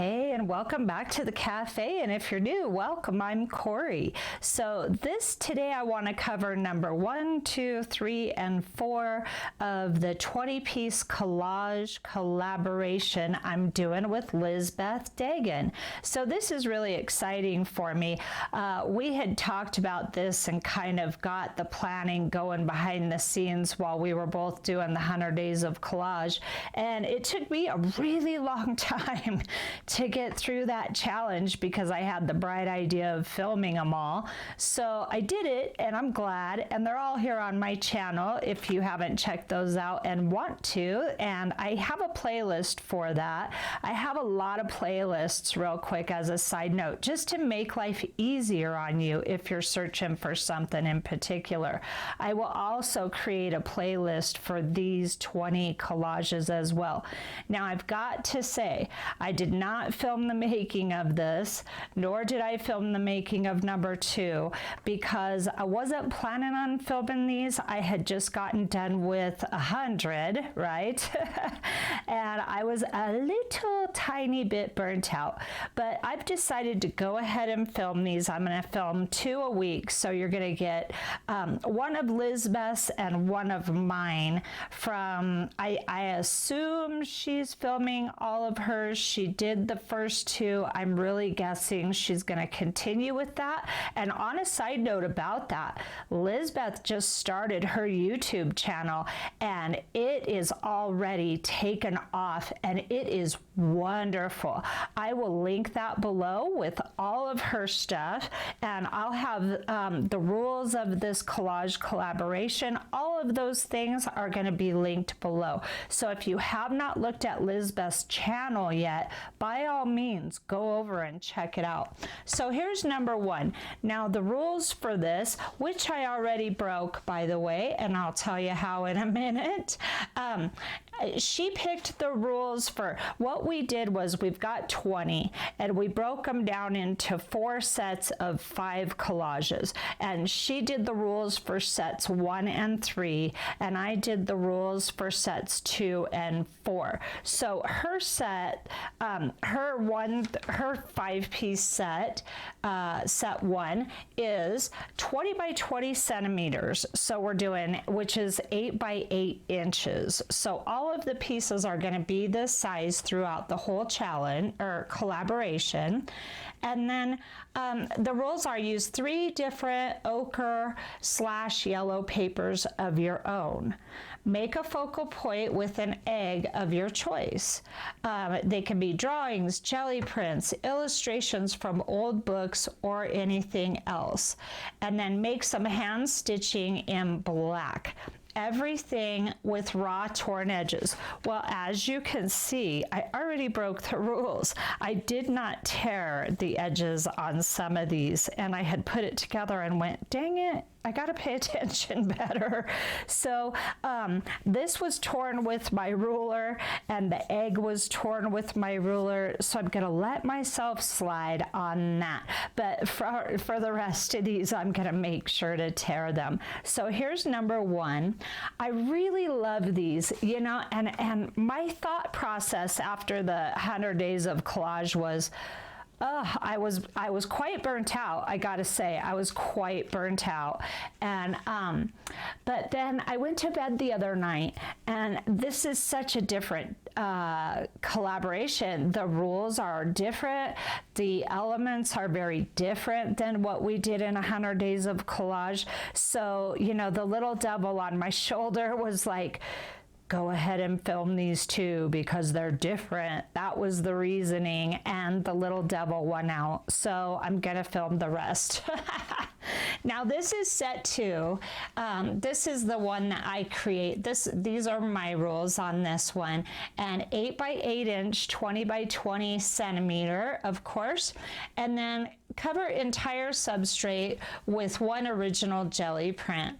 Hey, and welcome back to the cafe. And if you're new, welcome. I'm Corey. So today I want to cover number 1, 2, 3, and 4 of the 20-piece collage collaboration I'm doing with Lisbeth Degn. So this is really exciting for me. We had talked about this and kind of got the planning going behind the scenes while we were both doing the 100 days of collage. And it took me a really long time to get through that challenge because I had the bright idea of filming them all. So I did it, and I'm glad, and they're all here on my channel if you haven't checked those out and want to. And I have a playlist for that. I have a lot of playlists, real quick as a side note, just to make life easier on you if you're searching for something in particular. I will also create a playlist for these 20 collages as well. Now I've got to say, I did not film the making of this, nor did I film the making of number 2, because I wasn't planning on filming these. I had just gotten done with 100, right? And I was a little tiny bit burnt out, but I've decided to go ahead and film these. I'm going to film 2 a week, so you're going to get one of Lisbeth's and one of mine from, I assume she's filming all of hers. She did the first 2. I'm really guessing she's going to continue with that. And on a side note about that, Lisbeth just started her YouTube channel, and it is already taken off, and it is wonderful. I will link that below with all of her stuff, and I'll have the rules of this collage collaboration. All of those things are going to be linked below. So if you have not looked at Lisbeth's channel yet, by all means, go over and check it out. So here's number 1. Now the rules for this, which I already broke, by the way, and I'll tell you how in a minute. She picked the rules for what we did was we've got 20, and we broke them down into 4 sets of 5 collages. And she did the rules for sets 1 and 3, and I did the rules for sets 2 and 4. So her set, her 5-piece set, set 1 is 20 by 20 centimeters. So we're doing, which is 8 by 8 inches. So all of the pieces are going to be this size throughout the whole challenge or collaboration. And then the rules are use 3 different ochre/yellow papers of your own. Make a focal point with an egg of your choice. They can be drawings, jelly prints, illustrations from old books, or anything else. And then make some hand stitching in black. Everything with raw torn edges. Well, as you can see, I already broke the rules. I did not tear the edges on some of these, and I had put it together and went, dang it, I gotta pay attention better. So this was torn with my ruler, and the egg was torn with my ruler, so I'm gonna let myself slide on that. But for the rest of these, I'm gonna make sure to tear them. So here's number 1. I really love these, you know, and my thought process after the 100 days of collage was, I was quite burnt out. I gotta say, I was quite burnt out. And but then I went to bed the other night, and this is such a different collaboration. The rules are different. The elements are very different than what we did in 100 days of collage. So, you know, the little devil on my shoulder was like, go ahead and film these 2 because they're different. That was the reasoning, and the little devil won out. So I'm gonna film the rest. Now this is set 2. This is the one that I create. These are my rules on this one. And 8 by 8 inch, 20 by 20 centimeter, of course. And then cover entire substrate with 1 original jelly print.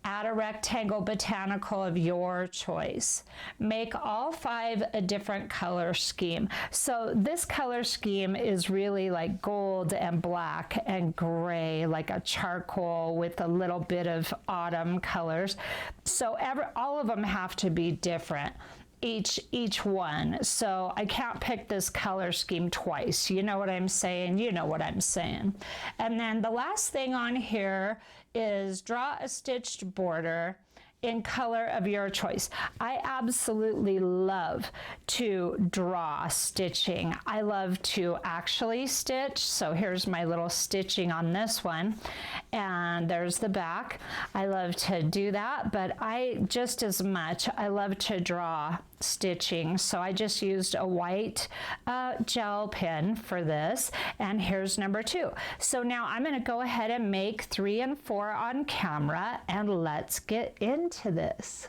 Add a rectangle botanical of your choice. Make all 5 a different color scheme. So this color scheme is really like gold and black and gray, like a charcoal with a little bit of autumn colors. So all of them have to be different. each one. So I can't pick this color scheme twice. You know what I'm saying? You know what I'm saying. And then the last thing on here is draw a stitched border in color of your choice. I absolutely love to draw stitching. I love to actually stitch. So here's my little stitching on this one, and there's the back. I love to do that, but I just as much, I love to draw stitching. So I just used a white gel pen for this, and here's number 2. So now I'm going to go ahead and make 3 and 4 on camera, and let's get into this.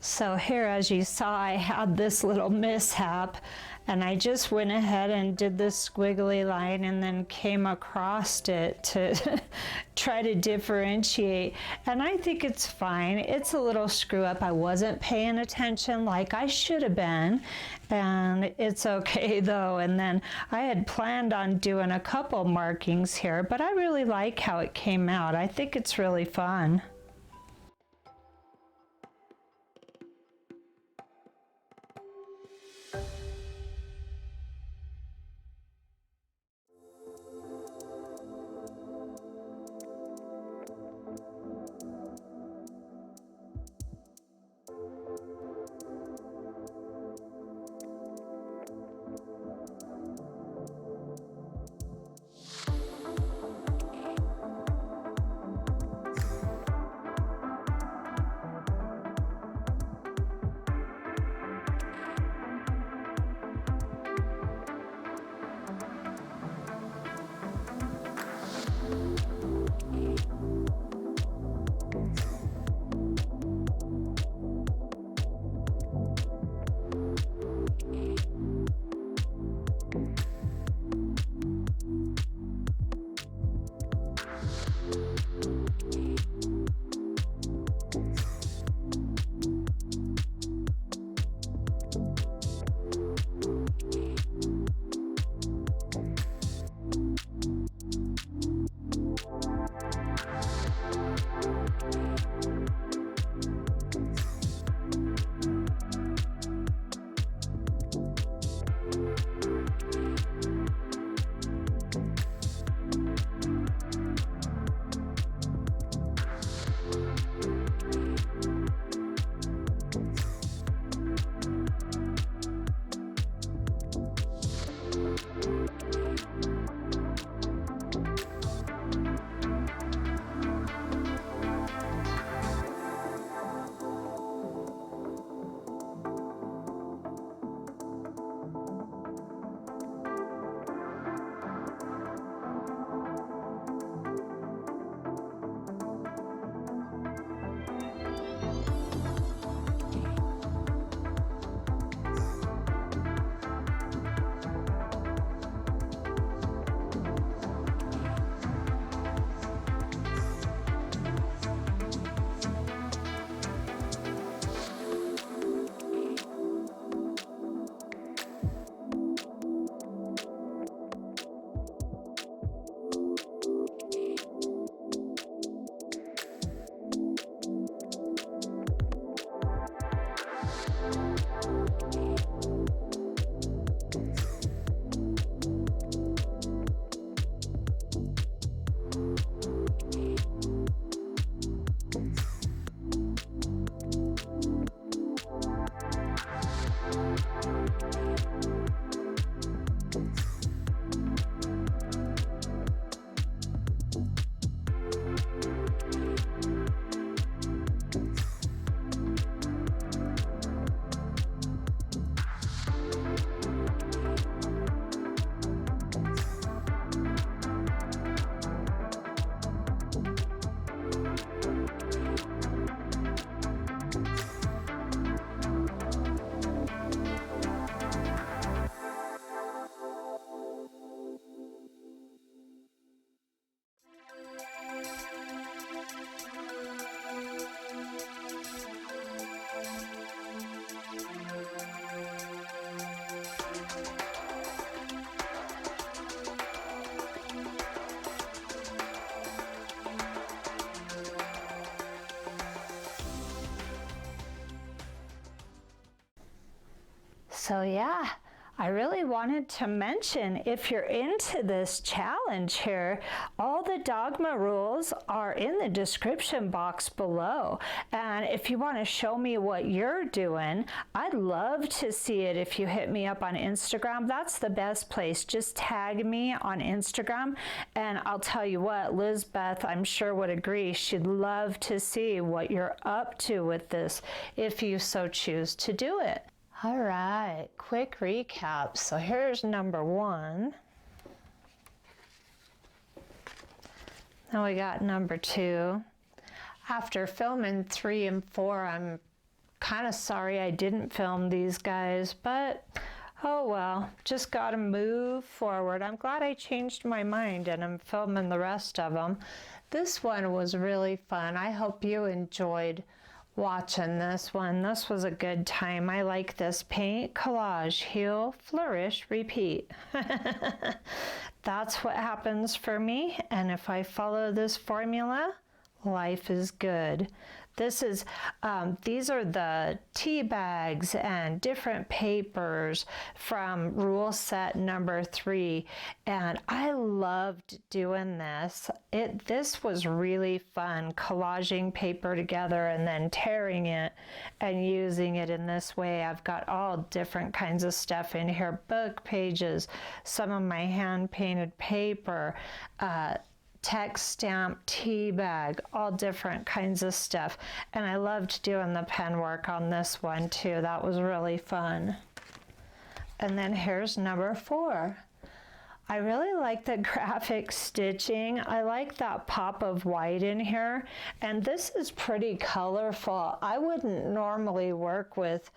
So here, as you saw, I had this little mishap, and I just went ahead and did this squiggly line and then came across it to try to differentiate. And I think it's fine. It's a little screw up. I wasn't paying attention like I should have been, and it's okay though. And then I had planned on doing a couple markings here, but I really like how it came out. I think it's really fun. So yeah, I really wanted to mention, if you're into this challenge here, all the Dogma rules are in the description box below. And if you want to show me what you're doing, I'd love to see it. If you hit me up on Instagram, that's the best place. Just tag me on Instagram, and I'll tell you what, Lisbeth, I'm sure, would agree. She'd love to see what you're up to with this, if you so choose to do it. All right, quick recap. So here's number 1. Then we got number 2. After filming 3 and 4, I'm kind of sorry I didn't film these guys, but oh well, just gotta move forward. I'm glad I changed my mind and I'm filming the rest of them. This one was really fun. I hope you enjoyed watching this one. This was a good time. I like this. Paint, collage, heal, flourish, repeat. That's what happens for me, and if I follow this formula, life is good. This is, these are the tea bags and different papers from rule set number 3, and I loved doing this. This was really fun, collaging paper together and then tearing it and using it in this way. I've got all different kinds of stuff in here, book pages, some of my hand-painted paper, text stamp, tea bag, all different kinds of stuff. And I loved doing the pen work on this one too. That was really fun. And then here's number 4. I really like the graphic stitching. I like that pop of white in here. And this is pretty colorful. I wouldn't normally work with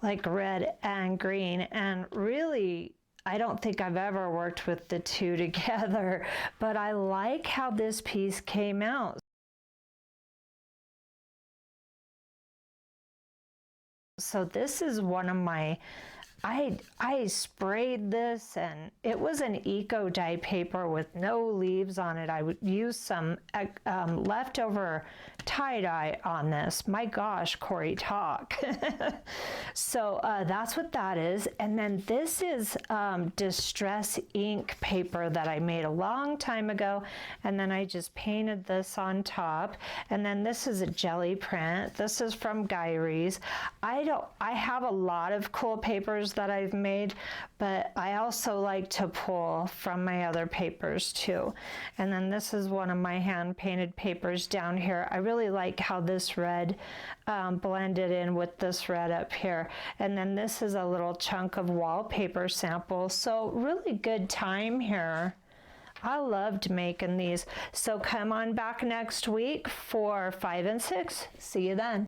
like red and green, and really I don't think I've ever worked with the two together, but I like how this piece came out. So this is one of my, I sprayed this, and it was an eco dye paper with no leaves on it. I would use some leftover tie-dye on this. My gosh, Corey, talk. So that's what that is. And then this is distress ink paper that I made a long time ago, and then I just painted this on top. And then this is a jelly print. This is from Guyries. I have a lot of cool papers that I've made, but I also like to pull from my other papers too. And then this is one of my hand painted papers down here. I really like how this red blended in with this red up here. And then this is a little chunk of wallpaper sample. So really good time here. I loved making these. So come on back next week for 5 and 6. See you then.